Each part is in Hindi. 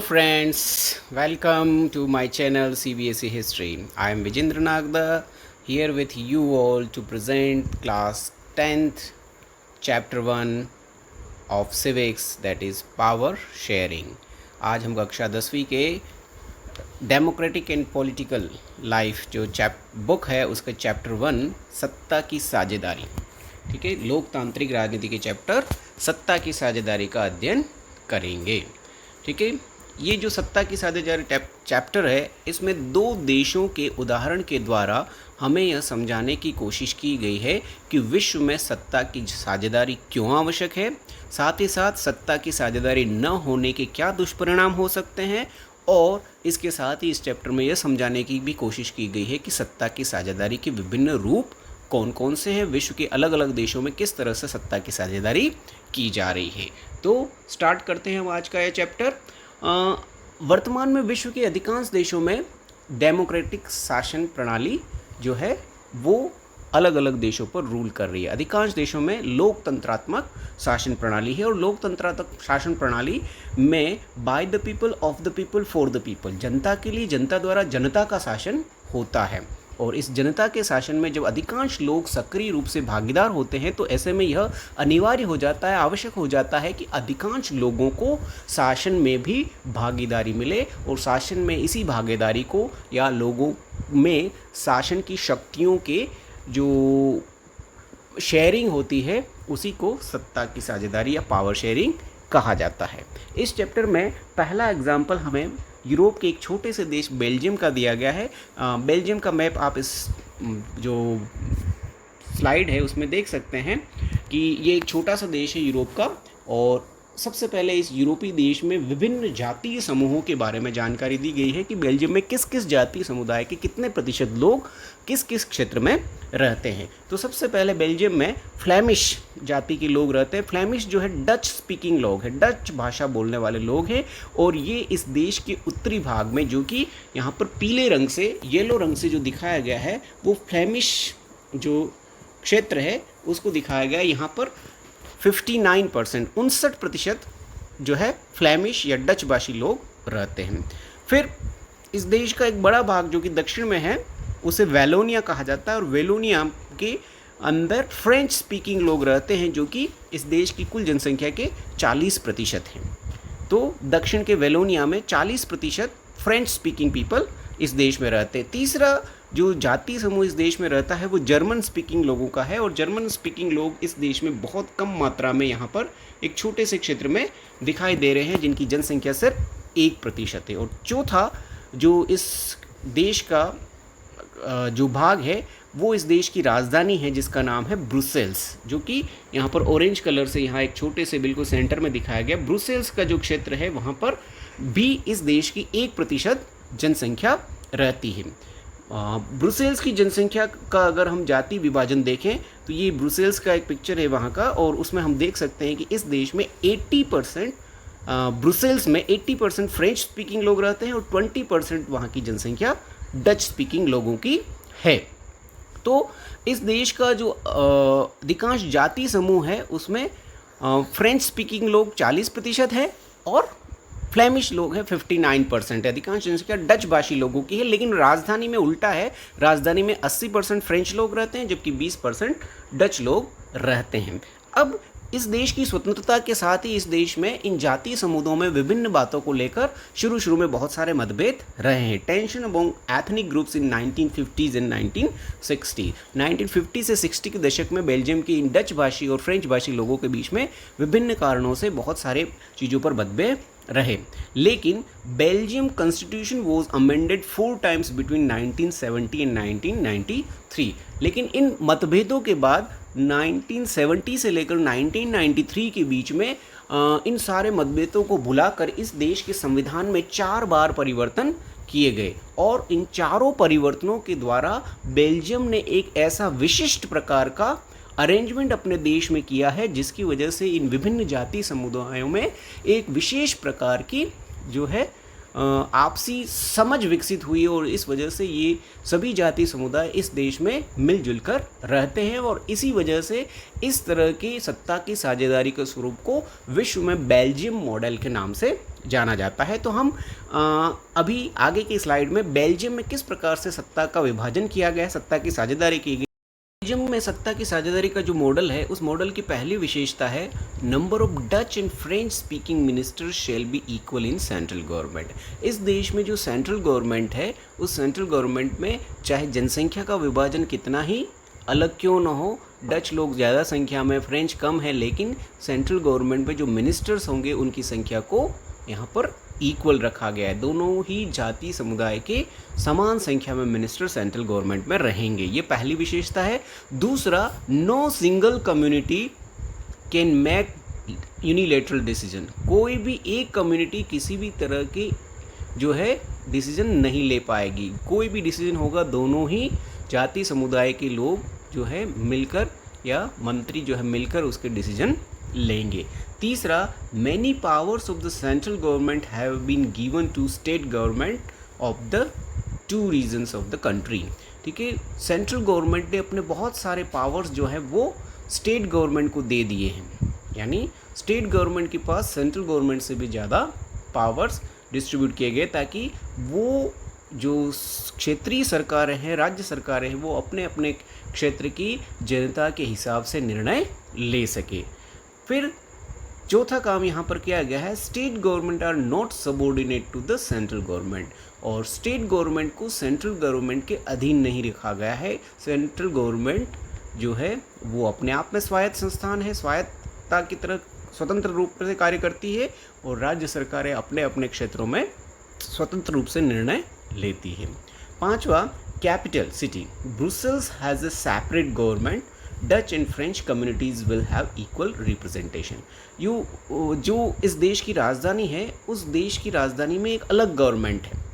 friends, welcome to my channel CBSE History. I am Vijendra Nagda here with you all to present class 10th chapter 1 of civics, that is power sharing. आज हम कक्षा 10वीं के डेमोक्रेटिक एंड पॉलिटिकल लाइफ जो बुक है उसका चैप्टर 1 सत्ता की साझेदारी, ठीक है, लोकतांत्रिक राजनीति के चैप्टर सत्ता की साझेदारी का अध्ययन करेंगे। ठीक है, ये जो सत्ता की साझेदारी चैप्टर है इसमें दो देशों के उदाहरण के द्वारा हमें यह समझाने की कोशिश की गई है कि विश्व में सत्ता की साझेदारी क्यों आवश्यक है, साथ ही साथ सत्ता की साझेदारी न होने के क्या दुष्परिणाम हो सकते हैं, और इसके साथ ही इस चैप्टर में यह समझाने की भी कोशिश की गई है कि सत्ता की साझेदारी के विभिन्न रूप कौन कौन से हैं, विश्व के अलग अलग देशों में किस तरह से सत्ता की साझेदारी की जा रही है। तो स्टार्ट करते हैं हम आज का यह चैप्टर। वर्तमान में विश्व के अधिकांश देशों में डेमोक्रेटिक शासन प्रणाली जो है वो अलग अलग देशों पर रूल कर रही है। अधिकांश देशों में लोकतंत्रात्मक शासन प्रणाली है, और लोकतंत्रात्मक शासन प्रणाली में by the people, of the people, for the people, जनता के लिए, जनता द्वारा जनता का शासन होता है। और इस जनता के शासन में जब अधिकांश लोग सक्रिय रूप से भागीदार होते हैं तो ऐसे में यह अनिवार्य हो जाता है, आवश्यक हो जाता है कि अधिकांश लोगों को शासन में भी भागीदारी मिले, और शासन में इसी भागीदारी को या लोगों में शासन की शक्तियों के जो शेयरिंग होती है उसी को सत्ता की साझेदारी या पावर शेयरिंग कहा जाता है। इस चैप्टर में पहला एग्जाम्पल हमें यूरोप के एक छोटे से देश बेल्जियम का दिया गया है। बेल्जियम का मैप आप इस जो स्लाइड है उसमें देख सकते हैं कि ये एक छोटा सा देश है यूरोप का, और सबसे पहले इस यूरोपीय देश में विभिन्न जातीय समूहों के बारे में जानकारी दी गई है कि बेल्जियम में किस किस जातीय समुदाय के कितने प्रतिशत लोग किस किस क्षेत्र में रहते हैं। तो सबसे पहले बेल्जियम में फ्लेमिश जाति के लोग रहते हैं। फ्लेमिश जो है डच स्पीकिंग लोग हैं, डच भाषा बोलने वाले लोग हैं, और ये इस देश के उत्तरी भाग में, जो कि यहाँ पर पीले रंग से, येलो रंग से जो दिखाया गया है वो फ्लेमिश जो क्षेत्र है उसको दिखाया गया है। यहाँ पर 59%, 59% जो है फ्लेमिश या डच भाषी लोग रहते हैं। फिर इस देश का एक बड़ा भाग जो कि दक्षिण में है उसे वेलोनिया कहा जाता है, और वेलोनिया के अंदर फ्रेंच स्पीकिंग लोग रहते हैं जो कि इस देश की कुल जनसंख्या के 40% हैं। तो दक्षिण के वेलोनिया में 40% फ्रेंच स्पीकिंग पीपल इस देश में रहते हैं। तीसरा जो जाति समूह इस देश में रहता है वो जर्मन स्पीकिंग लोगों का है, और जर्मन स्पीकिंग लोग इस देश में बहुत कम मात्रा में यहाँ पर एक छोटे से क्षेत्र में दिखाई दे रहे हैं, जिनकी जनसंख्या सिर्फ 1% है। और चौथा जो इस देश का जो भाग है वो इस देश की राजधानी है जिसका नाम है ब्रुसेल्स, जो कि यहाँ पर ऑरेंज कलर से यहाँ एक छोटे से बिल्कुल सेंटर में दिखाया गया। ब्रुसेल्स का जो क्षेत्र है वहाँ पर भी इस देश की 1% जनसंख्या रहती है। ब्रुसेल्स की जनसंख्या का अगर हम जाति विभाजन देखें तो ये ब्रुसेल्स का एक पिक्चर है वहाँ का, और उसमें हम देख सकते हैं कि इस देश में 80% ब्रुसेल्स में 80% फ्रेंच स्पीकिंग लोग रहते हैं, और 20% वहाँ की जनसंख्या डच स्पीकिंग लोगों की है। तो इस देश का जो अधिकांश जाति समूह है उसमें फ्रेंच स्पीकिंग लोग 40% है, और फ्लेमिश लोग हैं 59%। अधिकांश जनसंख्या डच भाषी लोगों की है, लेकिन राजधानी में उल्टा है। राजधानी में 80% फ्रेंच लोग रहते हैं जबकि 20% डच लोग रहते हैं। अब इस देश की स्वतंत्रता के साथ ही इस देश में इन जातीय समुदायों में विभिन्न बातों को लेकर शुरू में बहुत सारे मतभेद रहे हैं। Tension among ethnic groups in 1950s and 1960। 1950 से 60 के दशक में बेल्जियम की इन डच भाषी और फ्रेंच भाषी लोगों के बीच में विभिन्न कारणों से बहुत सारे चीज़ों पर मतभेद रहे, लेकिन Belgium constitution was amended 4 times between 1970 and 1993। लेकिन इन मतभेदों के बाद 1970 से लेकर 1993 के बीच में इन सारे मतभेदों को भुलाकर इस देश के संविधान में 4 बार परिवर्तन किए गए, और इन चारों परिवर्तनों के द्वारा बेल्जियम ने एक ऐसा विशिष्ट प्रकार का अरेंजमेंट अपने देश में किया है जिसकी वजह से इन विभिन्न जाति समुदायों में एक विशेष प्रकार की जो है आपसी समझ विकसित हुई, और इस वजह से ये सभी जाति समुदाय इस देश में मिलजुल कर रहते हैं, और इसी वजह से इस तरह की सत्ता की साझेदारी के स्वरूप को विश्व में बेल्जियम मॉडल के नाम से जाना जाता है। तो हम अभी आगे की स्लाइड में बेल्जियम में किस प्रकार से सत्ता का विभाजन किया गया, सत्ता की साझेदारी की गई। बेल्जियम में सत्ता की साझेदारी का जो मॉडल है, उस मॉडल की पहली विशेषता है number of Dutch and French speaking minister shall be equal in central government. इस देश में जो सेंट्रल गवर्नमेंट है, उस सेंट्रल गवर्नमेंट में चाहे जनसंख्या का विभाजन कितना ही अलग क्यों ना हो, डच लोग ज़्यादा संख्या में, फ्रेंच कम है, लेकिन सेंट्रल गवर्नमेंट में जो मिनिस्टर्स होंगे उनकी संख्या को यहाँ पर इक्वल रखा गया है। दोनों ही जाति समुदाय के समान संख्या में मिनिस्टर सेंट्रल गवर्नमेंट में रहेंगे, ये पहली विशेषता है। दूसरा, no single community can make unilateral decision. कोई भी एक कम्युनिटी किसी भी तरह की जो है डिसीजन नहीं ले पाएगी। कोई भी डिसीजन होगा दोनों ही जाति समुदाय के लोग जो है मिलकर, या मंत्री जो है मिलकर उसके डिसीजन लेंगे। तीसरा, many powers of the central government have been given to state government of the two regions of the country. ठीक है, सेंट्रल गवर्नमेंट ने अपने बहुत सारे पावर्स जो है वो स्टेट गवर्नमेंट को दे दिए हैं, यानी स्टेट गवर्नमेंट के पास सेंट्रल गवर्नमेंट से भी ज़्यादा पावर्स डिस्ट्रीब्यूट किए गए, ताकि वो जो क्षेत्रीय सरकारें हैं, राज्य सरकारें हैं, वो अपने अपने क्षेत्र की जनता के हिसाब से निर्णय ले सके। फिर चौथा काम यहाँ पर किया गया है, state government are not subordinate to the central government. और स्टेट गवर्नमेंट को सेंट्रल गवर्नमेंट के अधीन नहीं रखा गया है। सेंट्रल गवर्नमेंट जो है वो अपने आप में स्वायत्त संस्थान है, स्वायत्तता की तरह स्वतंत्र रूप से कार्य करती है, और राज्य सरकारें अपने अपने क्षेत्रों में स्वतंत्र रूप से निर्णय लेती है। पांचवा, capital city Brussels has a separate government, Dutch and French communities will have equal representation. जो इस देश की राजधानी है, उस देश की राजधानी में एक अलग गवर्नमेंट है,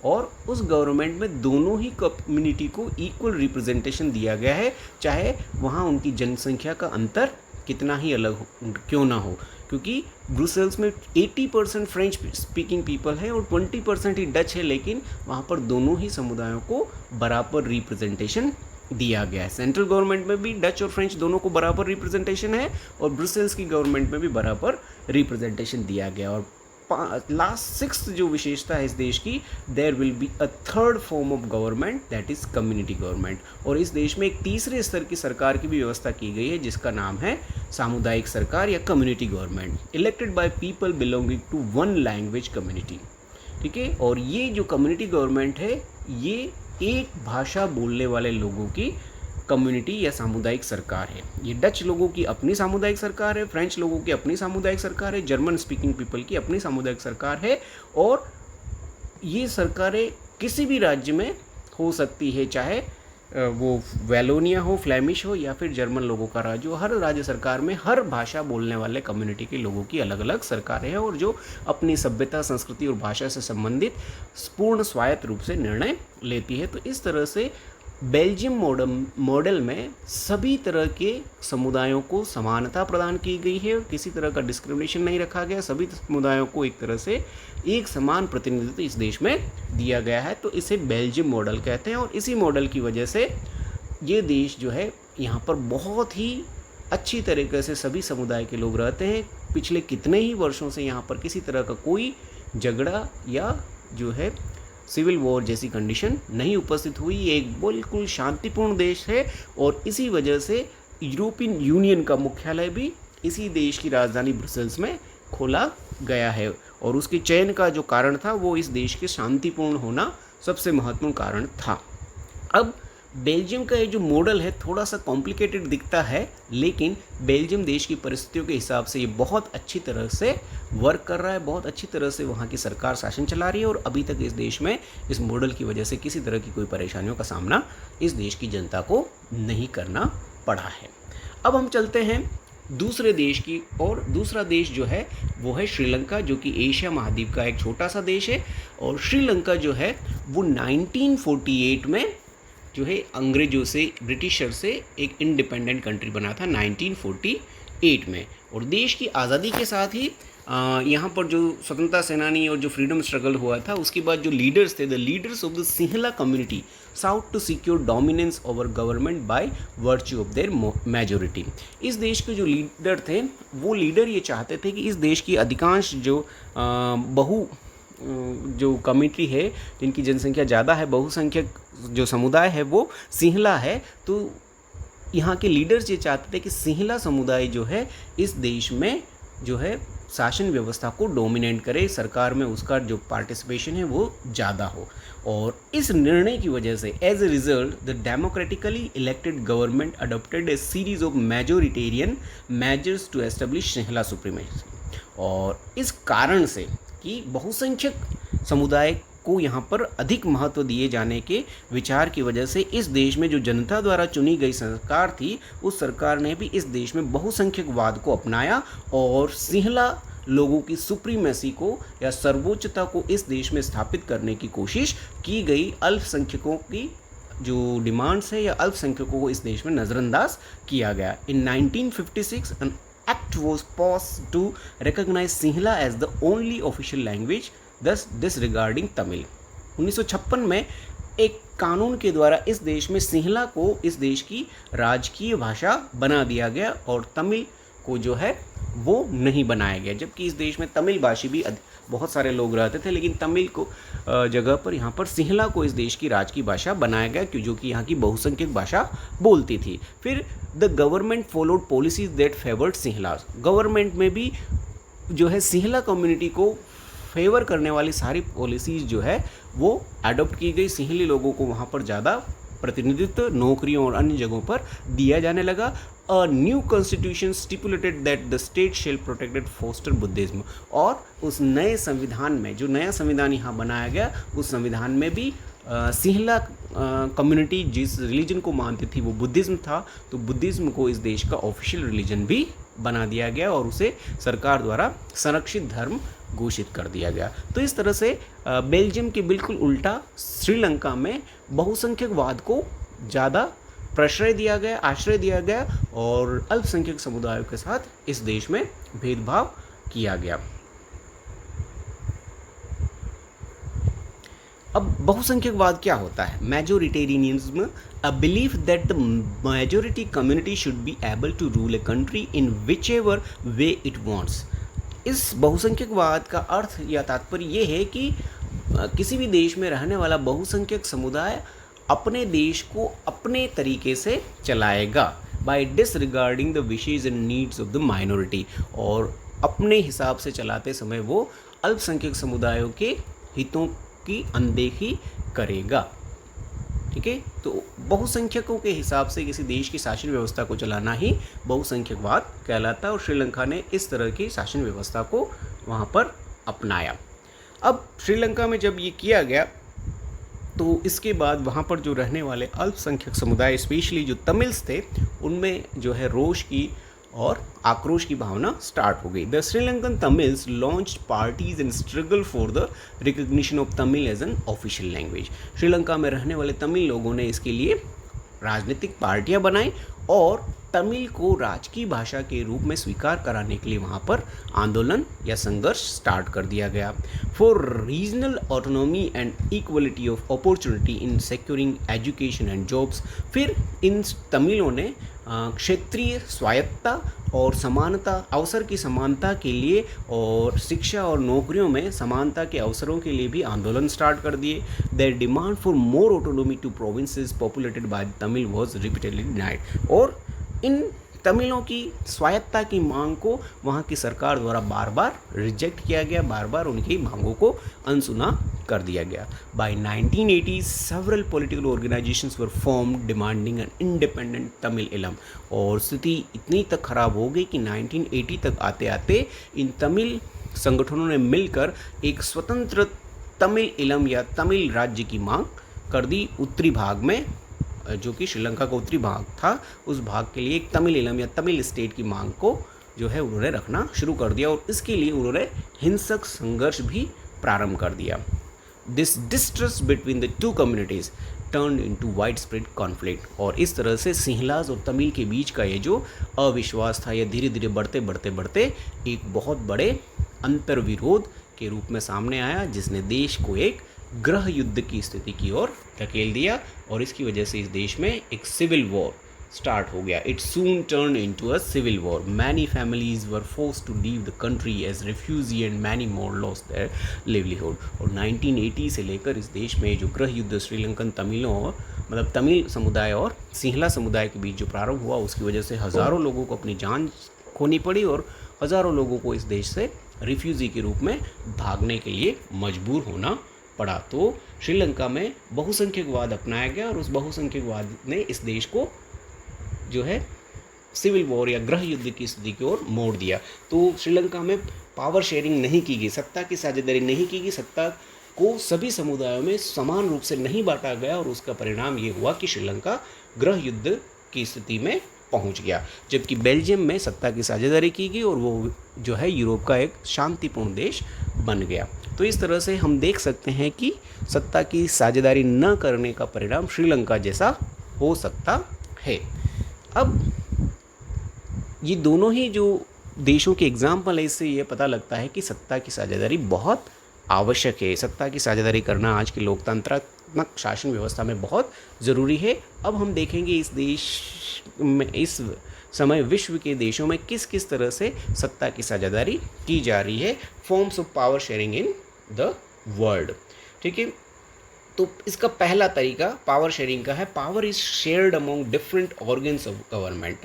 और उस गवर्नमेंट में दोनों ही कम्युनिटी को इक्वल रिप्रेजेंटेशन दिया गया है, चाहे वहाँ उनकी जनसंख्या का अंतर कितना ही अलग क्यों ना हो। क्योंकि ब्रुसेल्स में 80% फ्रेंच स्पीकिंग पीपल है और 20% ही डच है, लेकिन वहाँ पर दोनों ही समुदायों को बराबर रिप्रेजेंटेशन दिया गया है। सेंट्रल गवर्नमेंट में भी डच और फ्रेंच दोनों को बराबर रिप्रेजेंटेशन है, और ब्रुसेल्स की गवर्नमेंट में भी बराबर रिप्रेजेंटेशन दिया गया। और लास्ट सिक्स्थ जो विशेषता है इस देश की, there will be a third form of government, that is community government. और इस देश में एक तीसरे स्तर की सरकार की भी व्यवस्था की गई है, जिसका नाम है सामुदायिक सरकार या community government, elected by people belonging to one language community. ठीक है, और ये जो कम्युनिटी गवर्नमेंट है, ये एक भाषा बोलने वाले लोगों की कम्युनिटी या सामुदायिक सरकार है। ये डच लोगों की अपनी सामुदायिक सरकार है, फ्रेंच लोगों की अपनी सामुदायिक सरकार है, जर्मन स्पीकिंग पीपल की अपनी सामुदायिक सरकार है, और ये सरकारें किसी भी राज्य में हो सकती है, चाहे वो वैलोनिया हो, फ्लैमिश हो, या फिर जर्मन लोगों का राज्य हो। हर राज्य सरकार में हर भाषा बोलने वाले कम्युनिटी के लोगों की अलग अलग सरकारें हैं, और जो अपनी सभ्यता, संस्कृति और भाषा से संबंधित पूर्ण स्वायत्त रूप से निर्णय लेती है। तो इस तरह से बेल्जियम मॉडल में सभी तरह के समुदायों को समानता प्रदान की गई है, और किसी तरह का डिस्क्रिमिनेशन नहीं रखा गया। सभी समुदायों को एक तरह से एक समान प्रतिनिधित्व इस देश में दिया गया है, तो इसे बेल्जियम मॉडल कहते हैं। और इसी मॉडल की वजह से ये देश जो है, यहाँ पर बहुत ही अच्छी तरीके से सभी समुदाय के लोग रहते हैं। पिछले कितने ही वर्षों से यहाँ पर किसी तरह का कोई झगड़ा या जो है सिविल वॉर जैसी कंडीशन नहीं उपस्थित हुई। ये एक बिल्कुल शांतिपूर्ण देश है, और इसी वजह से यूरोपियन यूनियन का मुख्यालय भी इसी देश की राजधानी ब्रुसेल्स में खोला गया है, और उसके चयन का जो कारण था वो इस देश के शांतिपूर्ण होना सबसे महत्वपूर्ण कारण था। अब बेल्जियम का ये जो मॉडल है थोड़ा सा कॉम्प्लिकेटेड दिखता है, लेकिन बेल्जियम देश की परिस्थितियों के हिसाब से ये बहुत अच्छी तरह से वर्क कर रहा है, बहुत अच्छी तरह से वहाँ की सरकार शासन चला रही है, और अभी तक इस देश में इस मॉडल की वजह से किसी तरह की कोई परेशानियों का सामना इस देश की जनता को नहीं करना पड़ा है। अब हम चलते हैं दूसरे देश की, और दूसरा देश जो है वो है श्रीलंका, जो कि एशिया महाद्वीप का एक छोटा सा देश है। और श्रीलंका जो है वो 1948 में जो है अंग्रेजों से, ब्रिटिशर से एक इंडिपेंडेंट कंट्री बना था 1948 में। और देश की आज़ादी के साथ ही यहाँ पर जो स्वतंत्रता सेनानी और जो फ्रीडम स्ट्रगल हुआ था उसके बाद जो लीडर्स थे, the leaders of the Sinhala community sought to secure dominance over government by virtue of their majority. इस देश के जो लीडर थे वो लीडर ये चाहते थे कि इस देश की अधिकांश जो जो कम्युनिटी है जिनकी जनसंख्या ज़्यादा है, बहुसंख्यक जो समुदाय है वो सिंहला है, तो यहाँ के लीडर्स ये चाहते थे कि सिंहला समुदाय जो है इस देश में जो है शासन व्यवस्था को डोमिनेट करे, सरकार में उसका जो पार्टिसिपेशन है वो ज़्यादा हो। और इस निर्णय की वजह से as a result the democratically elected government adopted a series of majoritarian measures to establish Sinhala supremacy. और इस कारण से कि बहुसंख्यक समुदाय को यहाँ पर अधिक महत्व दिए जाने के विचार की वजह से इस देश में जो जनता द्वारा चुनी गई सरकार थी उस सरकार ने भी इस देश में बहुसंख्यकवाद को अपनाया और सिंहला लोगों की सुप्रीमेसी को या सर्वोच्चता को इस देश में स्थापित करने की कोशिश की गई। अल्पसंख्यकों की जो डिमांड्स है या अल्पसंख्यकों को इस देश में नज़रअंदाज किया गया। इन 1956 an act was passed to recognize Sinhala as the only official language, thus disregarding Tamil. 1956 में एक कानून के द्वारा इस देश में सिंहला को इस देश की राजकीय भाषा बना दिया गया और तमिल को जो है वो नहीं बनाया गया, जबकि इस देश में तमिल भाषी भी बहुत सारे लोग रहते थे, लेकिन तमिल को जगह पर यहाँ पर सिंहला को इस देश की राजकीय भाषा बनाया गया जो कि यहाँ की बहुसंख्यक भाषा बोलती थी। फिर the government followed policies that favoured Sinhala. Government में भी जो है सिंहला कम्युनिटी को फेवर करने वाली सारी पॉलिसीज़ जो है वो अडॉप्ट की गई। सिंहली लोगों को वहाँ पर ज़्यादा प्रतिनिधित्व नौकरियों और अन्य जगहों पर दिया जाने लगा। A new constitution stipulated that the state shall protected foster Buddhism. और उस नए संविधान में जो नया संविधान यहाँ बनाया गया उस संविधान में भी सिंहला कम्युनिटी जिस रिलीजन को मानती थी वो बुद्धिज्म था, तो बुद्धिज्म को इस देश का ऑफिशियल रिलीजन भी बना दिया गया और उसे सरकार द्वारा संरक्षित धर्म घोषित कर दिया गया। तो इस तरह से बेल्जियम के बिल्कुल उल्टा श्रीलंका में बहुसंख्यकवाद को ज़्यादा प्रश्रय दिया गया, आश्रय दिया गया और अल्पसंख्यक समुदायों के साथ इस देश में भेदभाव किया गया। अब बहुसंख्यकवाद क्या होता है? Majoritarianism, a belief that the majority community should be able to rule a country in which ever way it wants. इस बहुसंख्यकवाद का अर्थ या तात्पर्य ये है कि किसी भी देश में रहने वाला बहुसंख्यक समुदाय अपने देश को अपने तरीके से चलाएगा by disregarding the wishes and needs of the minority, और अपने हिसाब से चलाते समय वो अल्पसंख्यक समुदायों के हितों की अनदेखी करेगा। ठीक है, तो बहुसंख्यकों के हिसाब से किसी देश की शासन व्यवस्था को चलाना ही बहुसंख्यकवाद कहलाता है और श्रीलंका ने इस तरह की शासन व्यवस्था को वहाँ पर अपनाया। अब श्रीलंका में जब ये किया गया तो इसके बाद वहाँ पर जो रहने वाले अल्पसंख्यक समुदाय स्पेशली जो तमिल्स थे उनमें जो है रोष की और आक्रोश की भावना स्टार्ट हो गई। The Sri Lankan Tamils launched parties and struggle for the recognition of Tamil as an official language. Sri Lanka में रहने वाले तमिल लोगों ने इसके लिए राजनीतिक पार्टियां बनाई और तमिल को राजकीय भाषा के रूप में स्वीकार कराने के लिए वहाँ पर आंदोलन या संघर्ष स्टार्ट कर दिया गया। For regional autonomy and equality of opportunity in securing education and jobs. फिर इन तमिलों ने क्षेत्रीय स्वायत्तता और समानता, अवसर की समानता के लिए और शिक्षा और नौकरियों में समानता के अवसरों के लिए भी आंदोलन स्टार्ट कर दिए। Their demand for more autonomy to provinces populated by Tamil was repeatedly denied. और इन तमिलों की स्वायत्तता की मांग को वहाँ की सरकार द्वारा बार बार रिजेक्ट किया गया, बार बार उनकी मांगों को अनसुना कर दिया गया। By 1980 several political organisations were formed demanding an independent Tamil Eelam. और स्थिति इतनी तक खराब हो गई कि 1980 तक आते आते इन तमिल संगठनों ने मिलकर एक स्वतंत्र तमिल इलम या तमिल राज्य की मांग कर दी। उत्तरी भाग में जो कि श्रीलंका का उत्तरी भाग था उस भाग के लिए एक तमिल इलम या तमिल स्टेट की मांग को जो है उन्होंने रखना शुरू कर दिया और इसके लिए उन्होंने हिंसक संघर्ष भी प्रारंभ कर दिया। This distrust between the two communities turn into wide spread conflict. और इस तरह से सिंहलाज और तमिल के बीच का ये जो अविश्वास था ये धीरे धीरे बढ़ते बढ़ते बढ़ते एक बहुत बड़े अंतर्विरोध के रूप में सामने आया, जिसने देश को एक गृह युद्ध की स्थिति की ओर धकेल दिया और इसकी वजह से इस देश में एक सिविल वॉर स्टार्ट हो गया. It soon turn into a civil war. Many families were forced to leave the country as refugee and many more lost their livelihood. और 1980 से लेकर इस देश में जो गृह युद्ध श्रीलंकन तमिलों और मतलब तमिल समुदाय और सिंहला समुदाय के बीच जो प्रारंभ हुआ, उसकी वजह से हज़ारों लोगों को अपनी जान खोनी पड़ी और हज़ारों लोगों को इस देश से रिफ्यूजी के रूप में भागने के लिए मजबूर होना पड़ा. तो श्रीलंका में बहुसंख्यकवाद अपनाया गया और उस बहुसंख्यकवाद ने इस देश को जो है सिविल वॉर या गृह युद्ध की स्थिति की ओर मोड़ दिया. तो श्रीलंका में पावर शेयरिंग नहीं की गई, सत्ता की साझेदारी नहीं की गई, सत्ता को सभी समुदायों में समान रूप से नहीं बांटा गया और उसका परिणाम ये हुआ कि श्रीलंका गृह युद्ध की स्थिति में पहुंच गया. जबकि बेल्जियम में सत्ता की साझेदारी की गई और वो जो है यूरोप का एक शांतिपूर्ण देश बन गया. तो इस तरह से हम देख सकते हैं कि सत्ता की साझेदारी न करने का परिणाम श्रीलंका जैसा हो सकता है. अब ये दोनों ही जो देशों के एग्जाम्पल है, इससे ये पता लगता है कि सत्ता की साझेदारी बहुत आवश्यक है. सत्ता की साझेदारी करना आज की लोकतंत्रात्मक शासन व्यवस्था में बहुत ज़रूरी है. अब हम देखेंगे इस देश में इस समय विश्व के देशों में किस किस तरह से सत्ता की साझेदारी की जा रही है. Forms of power sharing in the world. ठीक है, तो इसका पहला तरीका पावर शेयरिंग का है. Power is shared among different organs of government.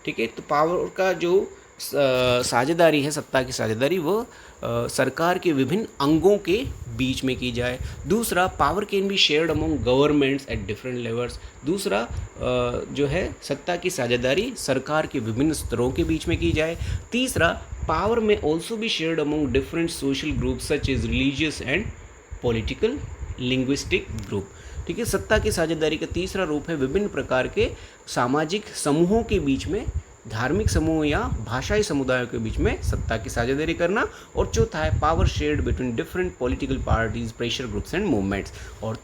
ठीक है, तो पावर का जो साझेदारी है, सत्ता की साझेदारी, वो सरकार के विभिन्न अंगों के बीच में की जाए. दूसरा, power can be shared among governments eight different levels. दूसरा जो है सत्ता की साझेदारी सरकार के विभिन्न स्तरों के बीच में की जाए. तीसरा, power may also be shared among different social groups such as religious and political linguistic group. ठीक है, सत्ता की साझेदारी का तीसरा रूप है विभिन्न प्रकार के सामाजिक समूहों के बीच में, धार्मिक समूह या भाषाई समुदायों के बीच में सत्ता की साझेदारी करना. और चौथा है power shared between different political parties, pressure groups and movements. और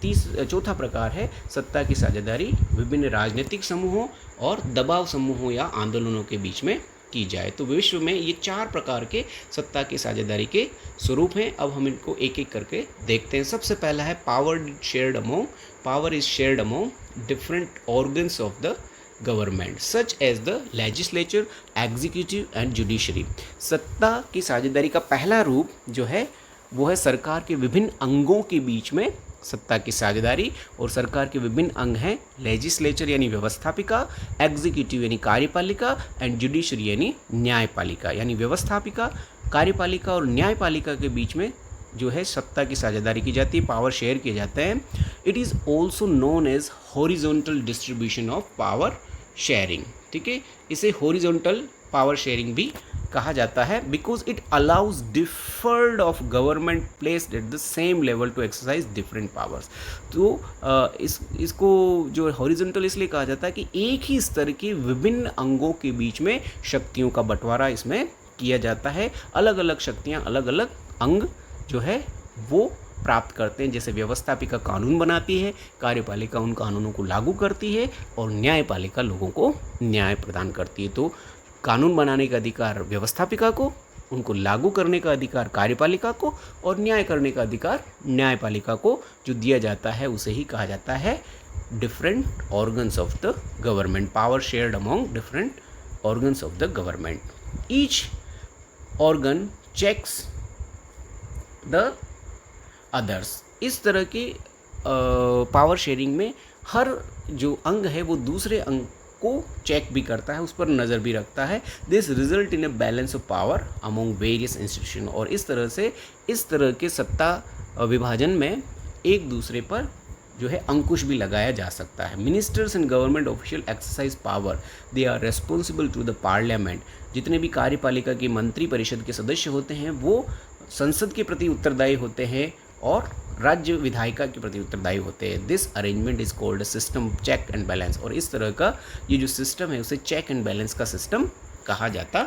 चौथा प्रकार है सत्ता की साझेदारी विभिन्न राजनीतिक समूहों और दबाव समूहों या आंदोलनों के बीच में की जाए. तो विश्व में ये 4 प्रकार के सत्ता की साझेदारी के स्वरूप हैं. अब हम इनको एक एक करके देखते हैं. सबसे पहला है power is shared among different organs of the government such as the legislature, executive and judiciary. सत्ता की साझेदारी का पहला रूप जो है वो है सरकार के विभिन्न अंगों के बीच में सत्ता की साझेदारी. और सरकार के विभिन्न अंग हैं लेजिस्लेचर यानी व्यवस्थापिका, एग्जीक्यूटिव यानी कार्यपालिका एंड जुडिशरी यानी न्यायपालिका. यानी व्यवस्थापिका, कार्यपालिका और न्यायपालिका के बीच में जो है सत्ता की साझेदारी की जाती है, पावर शेयर किए जाते हैं. It is also known as horizontal distribution of power sharing. ठीक है, इसे हॉरिजॉन्टल पावर शेयरिंग भी कहा जाता है because it allows differed of government placed at the same level to exercise different powers. तो इसको जो हॉरिजॉन्टल इसलिए कहा जाता है कि एक ही स्तर के विभिन्न अंगों के बीच में शक्तियों का बंटवारा इसमें किया जाता है. अलग अलग शक्तियाँ, अलग अलग अंग जो है वो प्राप्त करते हैं. जैसे व्यवस्थापिका कानून बनाती है, कार्यपालिका उन कानूनों को लागू करती है और न्यायपालिका लोगों को न्याय प्रदान करती है. तो कानून बनाने का अधिकार व्यवस्थापिका को, उनको लागू करने का अधिकार कार्यपालिका को और न्याय करने का अधिकार न्यायपालिका को जो दिया जाता है उसे ही कहा जाता है different organs of the government. Power shared among different organs of the government. Each organ checks the others. इस तरह के पावर शेयरिंग में हर जो अंग है वो दूसरे अंग को चेक भी करता है, उस पर नज़र भी रखता है. This result in a balance of power among various institution. और इस तरह से इस तरह के सत्ता विभाजन में एक दूसरे पर जो है अंकुश भी लगाया जा सकता है. Ministers and government official exercise power, they are responsible to the parliament. जितने भी कार्यपालिका के मंत्री परिषद के सदस्य होते हैं वो संसद के प्रति उत्तरदायी होते हैं और राज्य विधायिका के प्रति उत्तरदायी होते हैं. This arrangement is called system check and balance. और इस तरह का ये जो सिस्टम है उसे चेक एंड बैलेंस का सिस्टम कहा जाता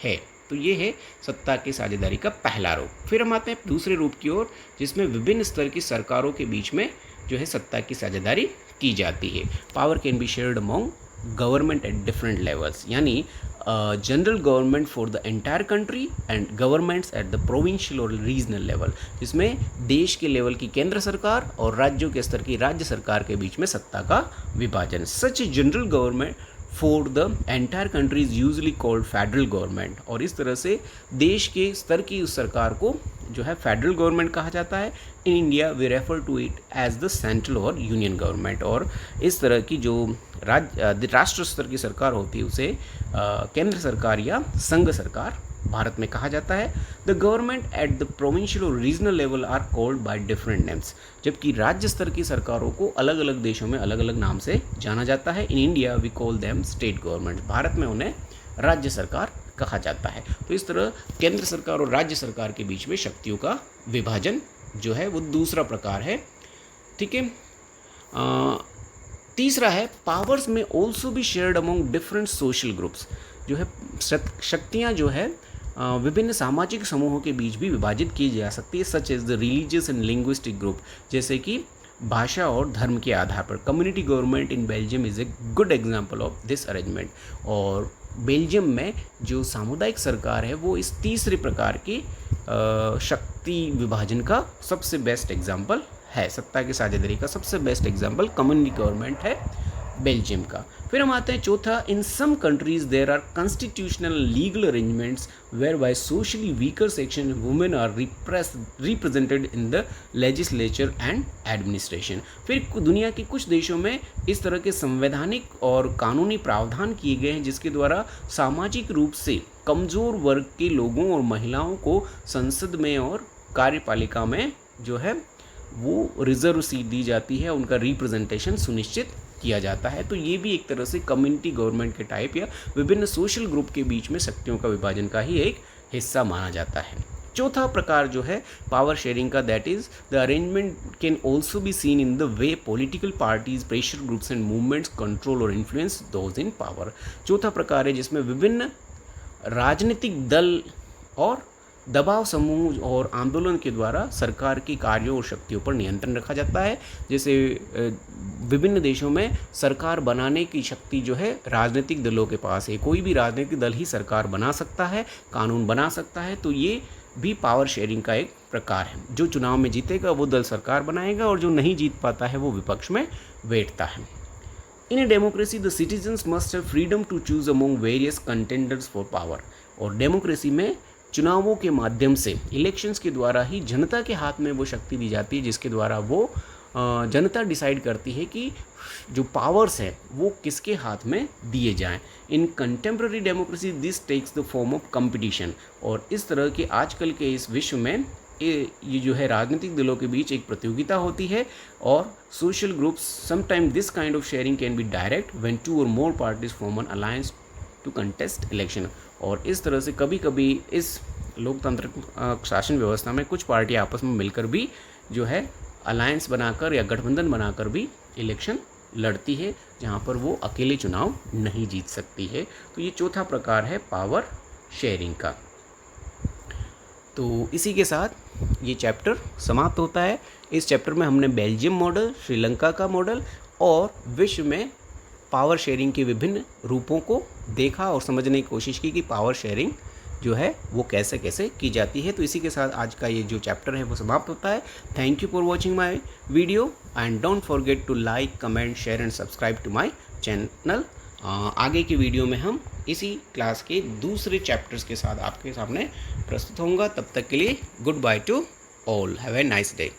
है. तो ये है सत्ता की साझेदारी का पहला रूप. फिर हम आते हैं दूसरे रूप की ओर जिसमें विभिन्न स्तर की सरकारों के बीच में जो है सत्ता की साझेदारी की जाती है. Power can be shared among government at different levels, यानी general government for the entire country and governments at the provincial और रीजनल लेवल, जिसमें देश के लेवल की केंद्र सरकार और राज्यों के स्तर की राज्य सरकार के बीच में सत्ता का विभाजन। Such general government for the entire country is usually called federal government, और इस तरह से देश के स्तर की उस सरकार को जो है फेडरल गवर्नमेंट कहा जाता है। In India we refer to it as the central और यूनियन गवर्नमेंट, और इस तरह की जो राष्ट्र स्तर की सरकार होती है उसे केंद्र सरकार या संघ सरकार भारत में कहा जाता है। The government at the provincial और regional level are called by different names, जबकि राज्य स्तर की सरकारों को अलग अलग देशों में अलग अलग नाम से जाना जाता है। In India we call them state government, Bharat में उन्हें राज्य सरकार कहा जाता है। तो इस तरह केंद्र सरकार और राज्य सरकार के बीच में शक्तियों का विभाजन जो है वो दूसरा प्रकार है। ठीक है, तीसरा है पावर्स में ऑल्सो भी shared among different social groups, जो है शक्तियाँ जो है विभिन्न सामाजिक समूहों के बीच भी विभाजित की जा सकती है, such as the religious and linguistic group, जैसे कि भाषा और धर्म के आधार पर। Community government in Belgium is a good example of this arrangement, और बेल्जियम में जो सामुदायिक सरकार है वो इस तीसरे प्रकार की शक्ति विभाजन का सबसे बेस्ट एग्जाम्पल है। सत्ता की साझेदारी का सबसे बेस्ट एग्जाम्पल कम्युनिटी गवर्नमेंट है बेल्जियम का। फिर हम आते हैं चौथा, in some countries there are constitutional legal arrangements where by socially weaker section women are represented in the legislature and administration. फिर दुनिया के कुछ देशों में इस तरह के संवैधानिक और कानूनी प्रावधान किए गए हैं जिसके द्वारा सामाजिक रूप से कमज़ोर वर्ग के लोगों और महिलाओं को संसद में और कार्यपालिका में जो है वो रिजर्व सीट दी जाती है, उनका रिप्रेजेंटेशन सुनिश्चित किया जाता है। तो ये भी एक तरह से कम्युनिटी गवर्नमेंट के टाइप या विभिन्न सोशल ग्रुप के बीच में शक्तियों का विभाजन का ही एक हिस्सा माना जाता है। चौथा प्रकार जो है पावर शेयरिंग का, that is the arrangement can also be seen in the way political parties, pressure groups and movements control और इन्फ्लुएंस दोज इन पावर। चौथा प्रकार है जिसमें विभिन्न राजनीतिक दल और दबाव समूह और आंदोलन के द्वारा सरकार की कार्यों और शक्तियों पर नियंत्रण रखा जाता है। जैसे विभिन्न देशों में सरकार बनाने की शक्ति जो है राजनीतिक दलों के पास है, कोई भी राजनीतिक दल ही सरकार बना सकता है, कानून बना सकता है। तो ये भी पावर शेयरिंग का एक प्रकार है। जो चुनाव में जीतेगा वो दल सरकार बनाएगा और जो नहीं जीत पाता है वो विपक्ष में बैठता है। In a democracy the citizens must have freedom to choose among various contenders for power, और डेमोक्रेसी में चुनावों के माध्यम से इलेक्शंस के द्वारा ही जनता के हाथ में वो शक्ति दी जाती है जिसके द्वारा वो जनता डिसाइड करती है कि जो पावर्स हैं वो किसके हाथ में दिए जाएं। In contemporary democracy this takes the form of competition, और इस तरह के आजकल के इस विश्व में ये जो है राजनीतिक दलों के बीच एक प्रतियोगिता होती है, और social groups sometime this kind of sharing can be direct when two or more parties form an alliance to contest election. और इस तरह से कभी कभी इस लोकतांत्रिक शासन व्यवस्था में कुछ पार्टियां आपस में मिलकर भी जो है अलायंस बनाकर या गठबंधन बनाकर भी इलेक्शन लड़ती है, जहां पर वो अकेले चुनाव नहीं जीत सकती है। तो ये चौथा प्रकार है पावर शेयरिंग का। तो इसी के साथ ये चैप्टर समाप्त होता है। इस चैप्टर में हमने बेल्जियम मॉडल, श्रीलंका का मॉडल और विश्व में पावर शेयरिंग के विभिन्न रूपों को देखा और समझने की कोशिश की कि पावर शेयरिंग जो है वो कैसे कैसे की जाती है। तो इसी के साथ आज का ये जो चैप्टर है वो समाप्त होता है। Thank you for watching my video and don't forget to like, comment, share and subscribe to my channel. आगे की वीडियो में हम इसी क्लास के दूसरे चैप्टर्स के साथ आपके सामने प्रस्तुत होऊंगा। तब तक के लिए good by two all, have a nice day.